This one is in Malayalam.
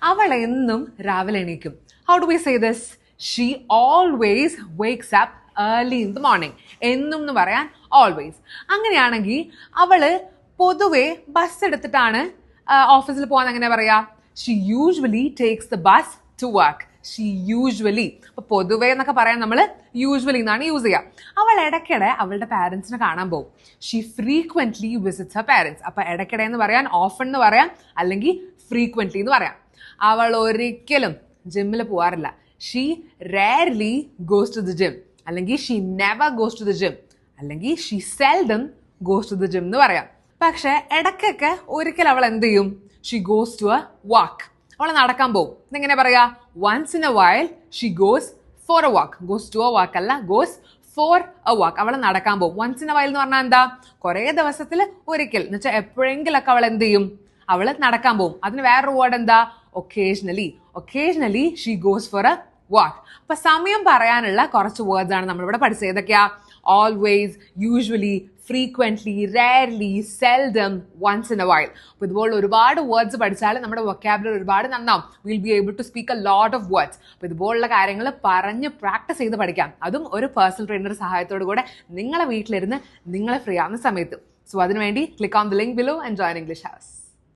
അവൾ എന്നും രാവിലെ എണീക്കും. How do we say this? She always wakes up early in the morning. എന്നും എന്ന് പറയാൻ ഓൾവേസ്. അങ്ങനെയാണെങ്കിൽ അവള് പൊതുവെ ബസ് എടുത്തിട്ടാണ് ഓഫീസിൽ പോകാൻ എങ്ങനെ പറയാ? She usually takes the bus to work. She usually. അപ്പൊ പൊതുവേ എന്നൊക്കെ പറയാൻ നമ്മൾ യൂഷ്വലി എന്നാണ് യൂസ് ചെയ്യുക. അവൾ ഇടയ്ക്കിടെ അവളുടെ പാരന്റ്സിനെ കാണാൻ പോകും. She frequently visits Har parents. അപ്പൊ ഇടയ്ക്കിടെ എന്ന് പറയാൻ ഓഫൺ എന്ന് പറയാം, അല്ലെങ്കിൽ ഫ്രീക്വന്റ്ലി എന്ന് പറയാം. അവൾ ഒരിക്കലും ജിമ്മിൽ പോവാറില്ല. She rarely goes to the gym, അല്ലെങ്കിൽ she never goes to the gym, അല്ലെങ്കിൽ she seldom goes to the gym എന്ന് പറയാം. പക്ഷെ ഇടയ്ക്കൊക്കെ ഒരിക്കൽ അവൾ എന്ത് ചെയ്യും? She goes to a walk. അവൾ നടക്കാൻ പോകും. ഇതെങ്ങനെ പറയാ? Once in a while she goes for a walk. Goes to a walk അല്ല, ഗോസ് ഫോർ എ വാക്ക്. അവൾ നടക്കാൻ പോകും. വൺസ് ഇൻ എ വൈൽ എന്ന് പറഞ്ഞാൽ എന്താ? കുറേ ദിവസത്തിൽ ഒരിക്കൽ എന്ന് വെച്ചാൽ എപ്പോഴെങ്കിലൊക്കെ അവൾ എന്ത് ചെയ്യും? അവൾ നടക്കാൻ പോകും. അതിന് വേറൊരു വേർഡ് എന്താ? Occasionally. Occasionally she goes for a walk. അപ്പൊ സമയം പറയാനുള്ള കുറച്ച് വേർഡ്സ് ആണ് നമ്മളിവിടെ പഠിച്ചത്. ഏതൊക്കെയാ? Always, usually, frequently, rarely, seldom, once in a while. അപ്പോൾ ഇതുപോലെ ഒരുപാട് വേർഡ്സ് പഠിച്ചാൽ നമ്മുടെ വൊക്കാബുലറി ഒരുപാട് നന്നാവും. Will be able to speak a lot of words. അപ്പോൾ ഇതുപോലുള്ള കാര്യങ്ങൾ പറഞ്ഞ് പ്രാക്ടീസ് ചെയ്ത് പഠിക്കാം. അതും ഒരു പേഴ്സണൽ ട്രെയിനറുടെ സഹായത്തോടു കൂടെ നിങ്ങളെ വീട്ടിലിരുന്ന് നിങ്ങളെ ഫ്രീ ആവുന്ന സമയത്ത്. സോ അതിനുവേണ്ടി click on the link below and join English house.